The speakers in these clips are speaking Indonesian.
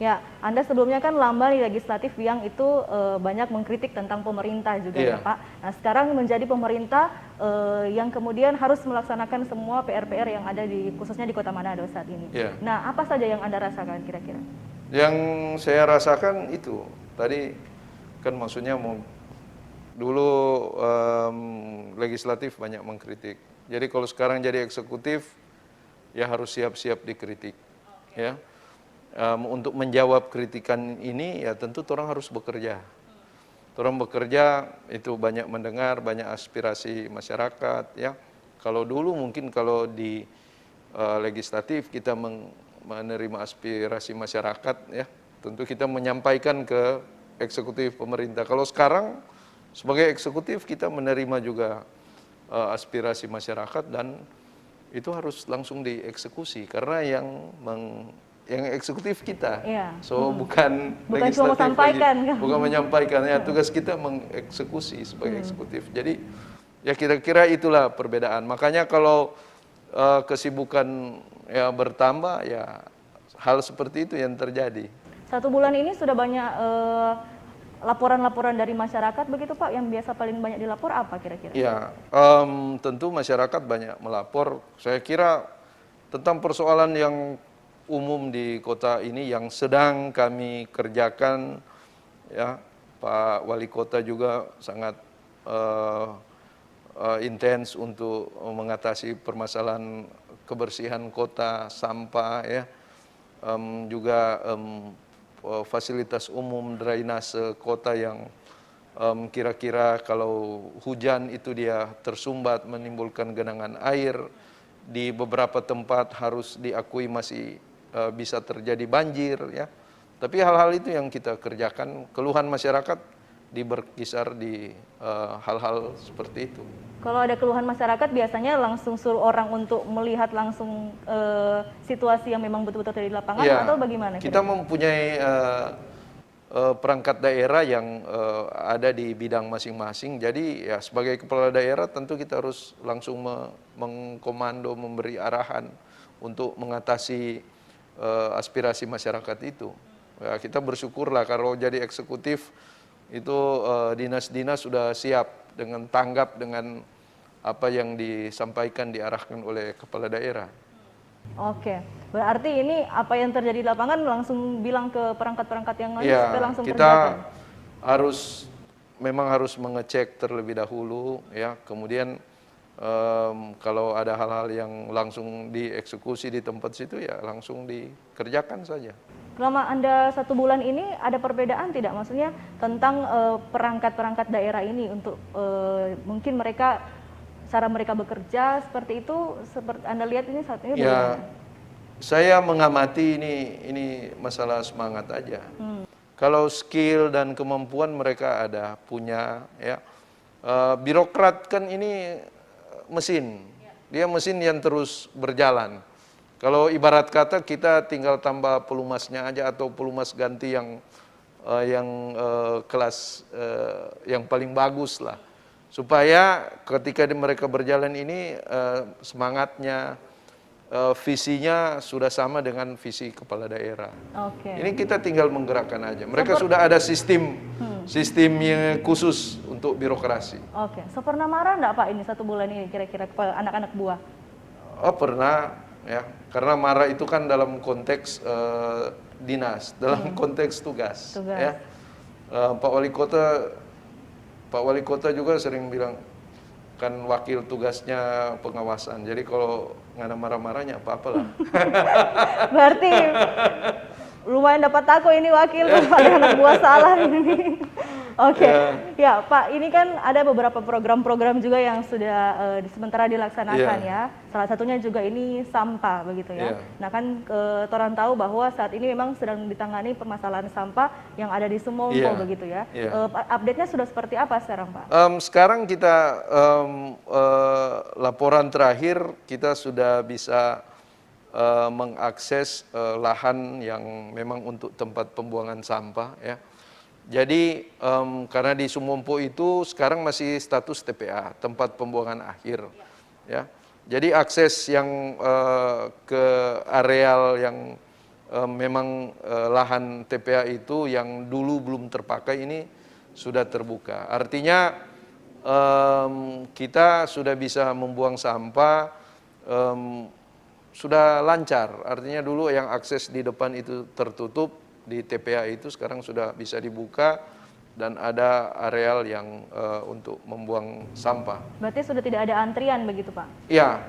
Ya, Anda sebelumnya kan lama di legislatif yang itu banyak mengkritik tentang pemerintah juga ya Pak. Nah sekarang menjadi pemerintah yang kemudian harus melaksanakan semua PR-PR yang ada khususnya di Kota Manado saat ini. Nah apa saja yang Anda rasakan kira-kira? Yang saya rasakan itu tadi kan maksudnya dulu legislatif banyak mengkritik. Jadi kalau sekarang jadi eksekutif ya harus siap-siap dikritik. Ya. Untuk menjawab kritikan ini ya tentu orang harus bekerja. Orang bekerja itu banyak mendengar, banyak aspirasi masyarakat ya. Kalau dulu mungkin kalau di legislatif kita menerima aspirasi masyarakat ya, tentu kita menyampaikan ke eksekutif pemerintah. Kalau sekarang sebagai eksekutif kita menerima juga aspirasi masyarakat dan itu harus langsung dieksekusi karena yang eksekutif kita, bukan cuma menyampaikan, bukan menyampaikan ya, tugas kita mengeksekusi sebagai eksekutif. Jadi ya kira-kira itulah perbedaan. Makanya kalau kesibukan ya bertambah ya hal seperti itu yang terjadi. 1 bulan ini sudah banyak laporan-laporan dari masyarakat begitu Pak, yang biasa paling banyak dilapor apa kira-kira? Ya, tentu masyarakat banyak melapor. Saya kira tentang persoalan yang umum di kota ini yang sedang kami kerjakan, ya Pak Wali Kota juga sangat intens untuk mengatasi permasalahan kebersihan kota, sampah, ya, juga fasilitas umum drainase kota yang kira-kira kalau hujan itu dia tersumbat menimbulkan genangan air. Di beberapa tempat harus diakui masih bisa terjadi banjir ya. Tapi hal-hal itu yang kita kerjakan, keluhan masyarakat berkisar di hal-hal seperti itu. Kalau ada keluhan masyarakat biasanya langsung suruh orang untuk melihat langsung situasi yang memang betul-betul terjadi di lapangan ya, atau bagaimana? Kita mempunyai perangkat daerah yang ada di bidang masing-masing. Jadi ya sebagai kepala daerah tentu kita harus langsung mengkomando, memberi arahan untuk mengatasi aspirasi masyarakat itu. Ya, kita bersyukurlah kalau jadi eksekutif itu dinas-dinas sudah siap dengan tanggap dengan apa yang disampaikan, diarahkan oleh kepala daerah. Oke, berarti ini apa yang terjadi di lapangan langsung bilang ke perangkat-perangkat yang lain supaya langsung kita kerjakan. Memang harus mengecek terlebih dahulu ya, kemudian kalau ada hal-hal yang langsung dieksekusi di tempat situ ya langsung dikerjakan saja. Selama Anda 1 bulan ini ada perbedaan tidak, maksudnya tentang perangkat-perangkat daerah ini untuk mungkin cara mereka bekerja seperti itu, seperti Anda lihat ini saat ini bagaimana? Saya mengamati ini masalah semangat aja. Kalau skill dan kemampuan mereka ada, punya ya. Birokrat kan ini mesin. Dia mesin yang terus berjalan. Kalau ibarat kata kita tinggal tambah pelumasnya aja atau pelumas ganti yang kelas yang paling bagus lah. Supaya ketika mereka berjalan ini semangatnya, visinya sudah sama dengan visi kepala daerah. Ini kita tinggal menggerakkan aja. Mereka sudah ada sistem yang khusus untuk birokrasi. So pernah marah enggak Pak ini 1 bulan ini kira-kira ke anak-anak buah? Oh pernah ya, karena marah itu kan dalam konteks dinas, dalam konteks tugas. Ya. Pak Wali Kota juga sering bilang kan wakil tugasnya pengawasan. Jadi kalau nggak ada marah-marahnya apa-apalah. Berarti lumayan dapat aku ini wakil pada anak buah salah ini. Ya Pak, ini kan ada beberapa program-program juga yang sudah sementara dilaksanakan ya. Salah satunya juga ini sampah begitu ya. Nah kan orang tahu bahwa saat ini memang sedang ditangani permasalahan sampah yang ada di Sumompo begitu ya. Update-nya sudah seperti apa sekarang Pak? Sekarang kita laporan terakhir kita sudah bisa mengakses lahan yang memang untuk tempat pembuangan sampah ya. Jadi karena di Sumompo itu sekarang masih status TPA, tempat pembuangan akhir ya. Jadi akses yang ke areal yang memang lahan TPA itu yang dulu belum terpakai ini sudah terbuka. Artinya kita sudah bisa membuang sampah, sudah lancar. Artinya dulu yang akses di depan itu tertutup di TPA itu sekarang sudah bisa dibuka dan ada areal yang untuk membuang sampah. Berarti sudah tidak ada antrian begitu Pak? Ya,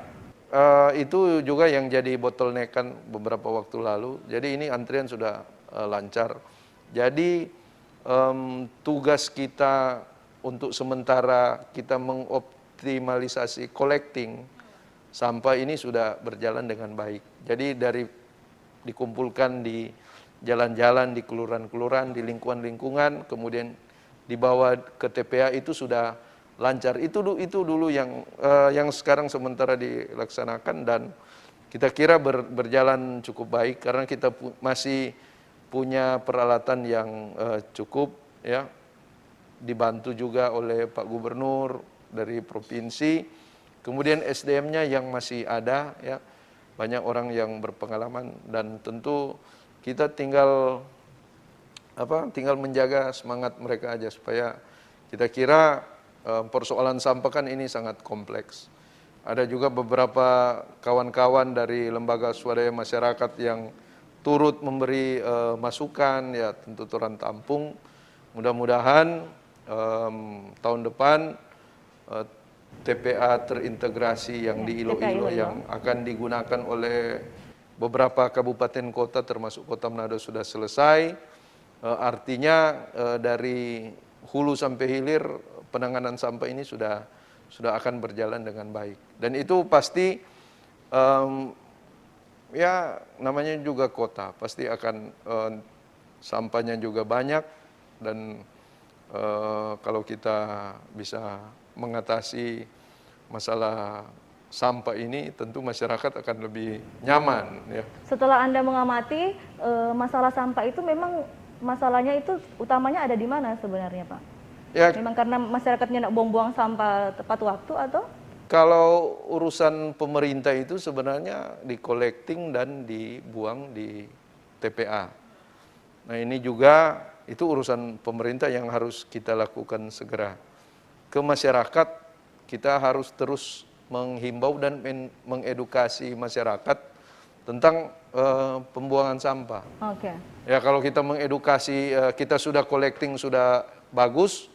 itu juga yang jadi bottleneck kan beberapa waktu lalu. Jadi ini antrian sudah lancar. Jadi tugas kita untuk sementara kita mengoptimalisasi collecting sampah ini sudah berjalan dengan baik. Jadi dari dikumpulkan di jalan-jalan, di kelurahan-kelurahan, di lingkungan-lingkungan, kemudian dibawa ke TPA itu sudah lancar. Itu dulu yang sekarang sementara dilaksanakan dan kita kira berjalan cukup baik karena kita masih punya peralatan yang cukup, ya, dibantu juga oleh Pak Gubernur dari provinsi, kemudian SDM-nya yang masih ada, ya, banyak orang yang berpengalaman dan tentu kita tinggal menjaga semangat mereka aja supaya kita kira persoalan sampah kan ini sangat kompleks. Ada juga beberapa kawan-kawan dari lembaga swadaya masyarakat yang turut memberi masukan, ya tentu turun tampung. Mudah-mudahan tahun depan TPA terintegrasi yang di Iloilo yang akan digunakan oleh beberapa kabupaten kota termasuk Kota Manado sudah selesai. Artinya dari hulu sampai hilir penanganan sampah ini sudah akan berjalan dengan baik. Dan itu pasti ya namanya juga kota, pasti akan sampahnya juga banyak dan kalau kita bisa mengatasi masalah sampah ini tentu masyarakat akan lebih nyaman, ya. Setelah Anda mengamati masalah sampah itu memang masalahnya itu utamanya ada di mana sebenarnya Pak? Ya, memang karena masyarakatnya nak buang-buang sampah tepat waktu atau? Kalau urusan pemerintah itu sebenarnya di collecting dan dibuang di TPA. Nah ini juga itu urusan pemerintah yang harus kita lakukan segera. Ke masyarakat kita harus terus menghimbau dan mengedukasi masyarakat tentang pembuangan sampah. Oke. Ya kalau kita mengedukasi, kita sudah collecting sudah bagus,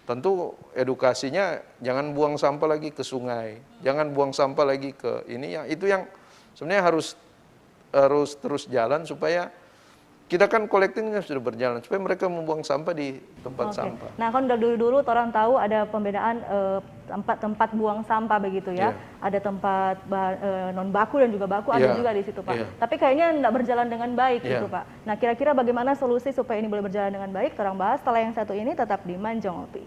tentu edukasinya jangan buang sampah lagi ke sungai, jangan buang sampah lagi ke ini, ya itu yang sebenarnya harus terus jalan supaya kita kan collectingnya sudah berjalan supaya mereka membuang sampah di tempat sampah. Nah kan dari dulu orang tahu ada pembedaan tempat buang sampah begitu ya, ada tempat non baku dan juga baku ada juga di situ Pak. Tapi kayaknya tidak berjalan dengan baik gitu Pak. Nah kira-kira bagaimana solusi supaya ini boleh berjalan dengan baik? Orang bahas setelah yang satu ini tetap di Manjong Ngopi.